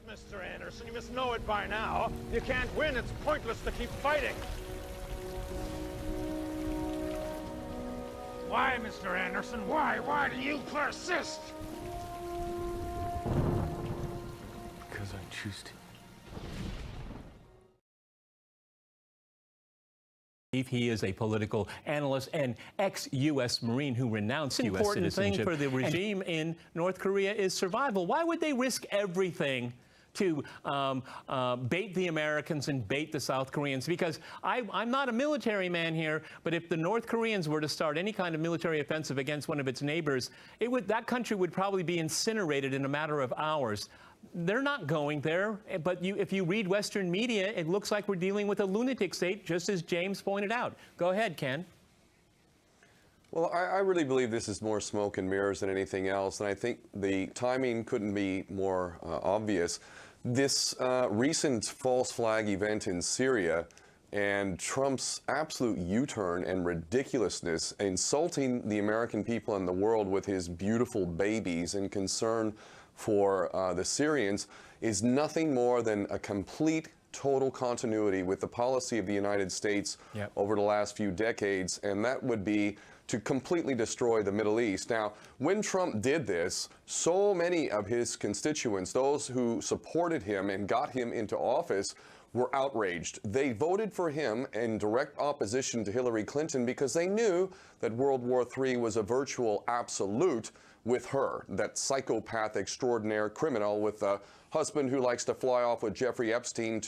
Mr. Anderson. You must know it by now. You can't win. It's pointless to keep fighting. Why, Mr. Anderson? Why? Why do you persist? Because I choose to. He is a political analyst and ex-U.S. Marine who renounced U.S. citizenship. The important thing for the regime in North Korea is survival. Why would they risk everything to bait the Americans and bait the South Koreans? Because I'm not a military man here, but if the North Koreans were to start any kind of military offensive against one of its neighbors, that country would probably be incinerated in a matter of hours. They're not going there, but if you read Western media, it looks like we're dealing with a lunatic state, just as James pointed out. Go ahead, Ken. Well, I really believe this is more smoke and mirrors than anything else, and I think the timing couldn't be more obvious. This recent false flag event in Syria and Trump's absolute U-turn and ridiculousness, insulting the American people and the world with his beautiful babies and concern for the Syrians, is nothing more than a complete, total continuity with the policy of the United States over the last few decades, and that would be to completely destroy the Middle East. Now, when Trump did this, so many of his constituents, those who supported him and got him into office, were outraged. They voted for him in direct opposition to Hillary Clinton because they knew that World War III was a virtual absolute with her, that psychopath extraordinaire criminal with a husband who likes to fly off with Jeffrey Epstein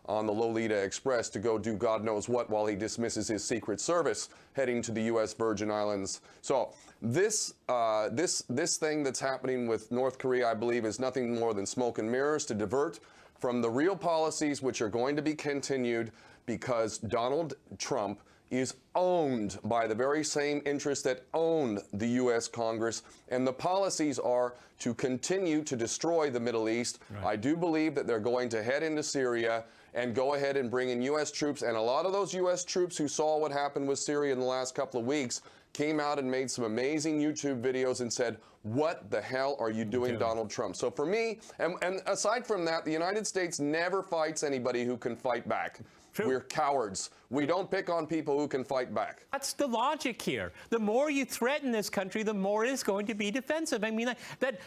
on the Lolita Express to go do God knows what while he dismisses his Secret Service heading to the U.S. Virgin Islands. So this thing that's happening with North Korea, I believe, is nothing more than smoke and mirrors to divert from the real policies which are going to be continued because Donald Trump is owned by the very same interests that own the U.S. Congress, and the policies are to continue to destroy the Middle East. Right. I do believe that they're going to head into Syria and go ahead and bring in U.S. troops, and a lot of those U.S. troops who saw what happened with Syria in the last couple of weeks came out and made some amazing YouTube videos and said, what the hell are you doing, Donald Trump? So for me, and aside from that, the United States never fights anybody who can fight back. True. We're cowards. We don't pick on people who can fight back. That's the logic here. The more you threaten this country, the more it's going to be defensive. I mean,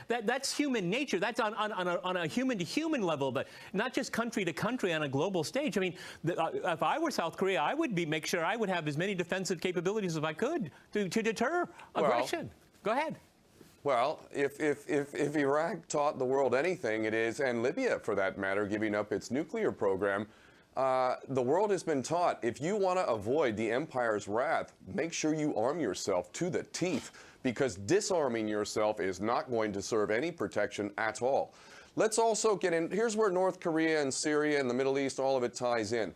that's human nature. That's on a human-to-human level, but not just country to country on a global stage. I mean, if I were South Korea, I would make sure I would have as many defensive capabilities as I could to deter aggression. Go ahead. Well, if Iraq taught the world anything, it is, and Libya for that matter, giving up its nuclear program, the world has been taught, if you want to avoid the empire's wrath, make sure you arm yourself to the teeth, because disarming yourself is not going to serve any protection at all. Let's also get in, here's where North Korea and Syria and the Middle East, all of it ties in.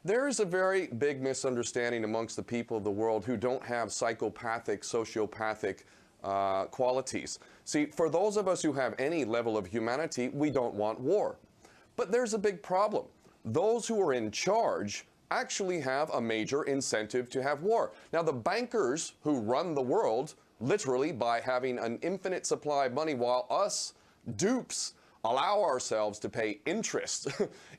There is a very big misunderstanding amongst the people of the world who don't have psychopathic, sociopathic qualities. See, for those of us who have any level of humanity, we don't want war. But there's a big problem. Those who are in charge actually have a major incentive to have war. Now, the bankers who run the world, literally by having an infinite supply of money, while us dupes allow ourselves to pay interest,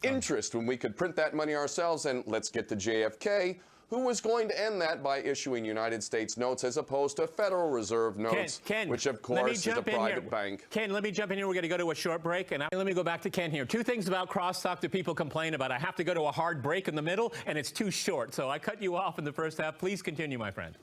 interest when we could print that money ourselves, and let's get to JFK, who was going to end that by issuing United States notes as opposed to Federal Reserve notes, Ken, which of course is a private bank. Ken, let me jump in here. We're going to go to a short break, and let me go back to Ken here. Two things about crosstalk that people complain about. I have to go to a hard break in the middle, and it's too short. So I cut you off in the first half. Please continue, my friend.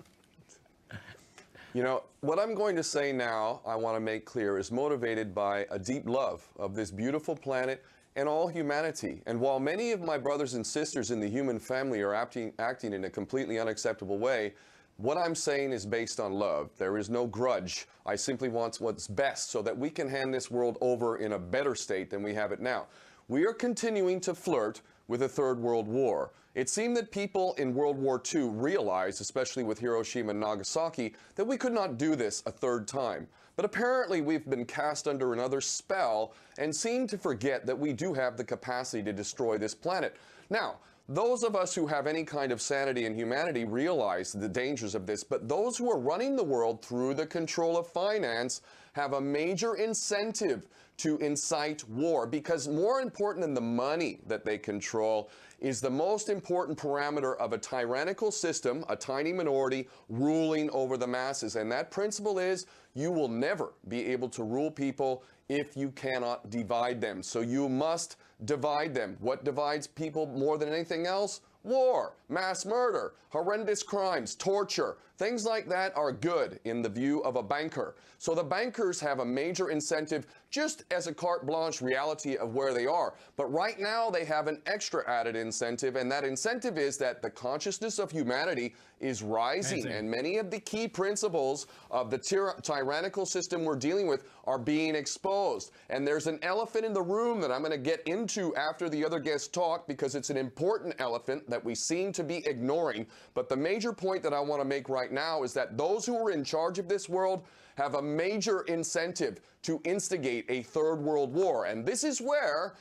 You know, what I'm going to say now, I want to make clear, is motivated by a deep love of this beautiful planet and all humanity. And while many of my brothers and sisters in the human family are acting in a completely unacceptable way, what I'm saying is based on love. There is no grudge. I simply want what's best so that we can hand this world over in a better state than we have it now. We are continuing to flirt with a third world war. It seemed that people in World War II realized, especially with Hiroshima and Nagasaki, that we could not do this a third time. But apparently we've been cast under another spell and seem to forget that we do have the capacity to destroy this planet. Now, those of us who have any kind of sanity and humanity realize the dangers of this, but those who are running the world through the control of finance have a major incentive to incite war, because more important than the money that they control is the most important parameter of a tyrannical system, a tiny minority ruling over the masses. And that principle is you will never be able to rule people if you cannot divide them. So you must divide them. What divides people more than anything else? War, mass murder, horrendous crimes, torture. Things like that are good in the view of a banker. So the bankers have a major incentive just as a carte blanche reality of where they are. But right now they have an extra added incentive, and that incentive is that the consciousness of humanity is rising. And many of the key principles of the tyrannical system we're dealing with are being exposed. And there's an elephant in the room that I'm going to get into after the other guests talk, because it's an important elephant that we seem to be ignoring. But the major point that I want to make right now is that those who are in charge of this world have a major incentive to instigate a third world war. And this is where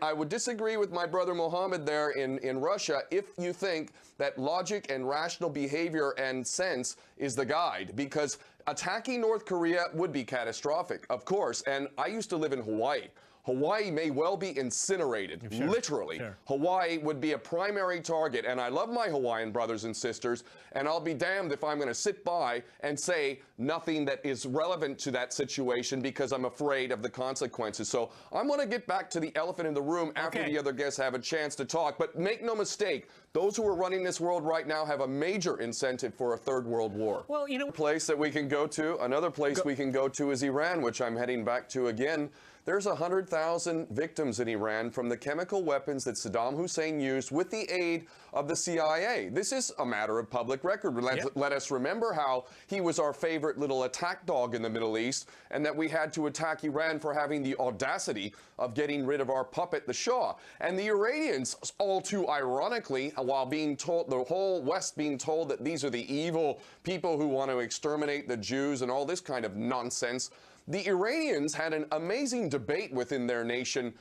I would disagree with my brother Mohammed there in Russia if you think that logic and rational behavior and sense is the guide, because attacking North Korea would be catastrophic, of course. And I used to live in Hawaii. Hawaii may well be incinerated, literally. Sure. Hawaii would be a primary target, and I love my Hawaiian brothers and sisters, and I'll be damned if I'm going to sit by and say nothing that is relevant to that situation because I'm afraid of the consequences. So I'm going to get back to the elephant in the room after the other guests have a chance to talk. But make no mistake, those who are running this world right now have a major incentive for a third world war. Well, you know, place that we can go to, another place we can go to is Iran, which I'm heading back to again. There's 100,000 victims in Iran from the chemical weapons that Saddam Hussein used with the aid of the CIA. This is a matter of public record. Let us remember how he was our favorite little attack dog in the Middle East, and that we had to attack Iran for having the audacity of getting rid of our puppet, the Shah. And the Iranians, all too ironically, while being told, the whole West being told that these are the evil people who want to exterminate the Jews and all this kind of nonsense, the Iranians had an amazing debate within their nation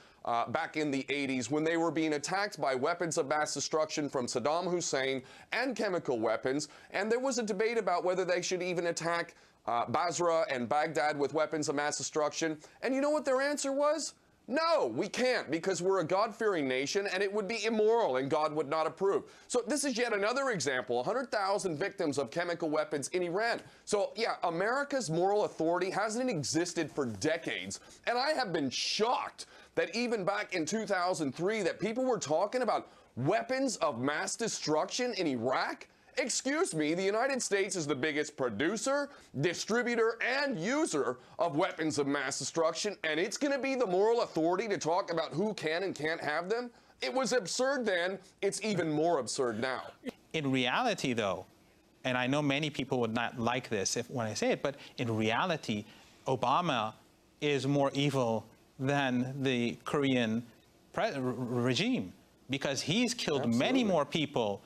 back in the 80s when they were being attacked by weapons of mass destruction from Saddam Hussein and chemical weapons. And there was a debate about whether they should even attack Basra and Baghdad with weapons of mass destruction. And you know what their answer was? No, we can't, because we're a God-fearing nation, and it would be immoral, and God would not approve. So this is yet another example, 100,000 victims of chemical weapons in Iran. So yeah, America's moral authority hasn't existed for decades, and I have been shocked that even back in 2003 that people were talking about weapons of mass destruction in Iraq. Excuse me, the United States is the biggest producer, distributor, and user of weapons of mass destruction, and it's going to be the moral authority to talk about who can and can't have them? It was absurd then. It's even more absurd now. In reality, though, and I know many people would not like this when I say it, but in reality, Obama is more evil than the Korean regime, because he's killed many more people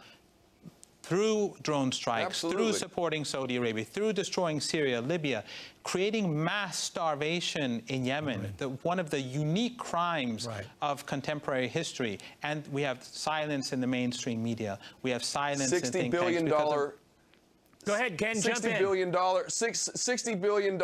through drone strikes, through supporting Saudi Arabia, through destroying Syria, Libya, creating mass starvation in Yemen, one of the unique crimes of contemporary history. And we have silence in the mainstream media. We have silence in think tanks. $60 billion. Go ahead, Ken, jump in. $60 billion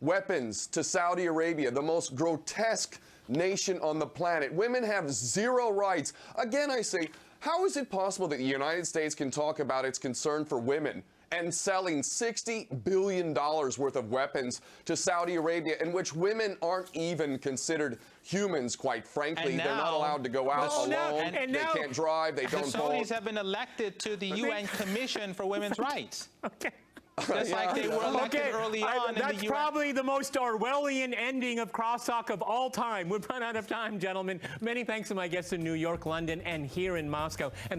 weapons to Saudi Arabia, the most grotesque nation on the planet. Women have zero rights. Again, I say, how is it possible that the United States can talk about its concern for women and selling $60 billion worth of weapons to Saudi Arabia, in which women aren't even considered humans, quite frankly? They're not allowed to go out alone. They can't drive. They don't vote. The Saudis have been elected to the UN Commission for Women's Rights. Just like they were elected early on in the UN. That's probably the most Orwellian ending of crosstalk of all time. We've run out of time, gentlemen. Many thanks to my guests in New York, London, and here in Moscow. And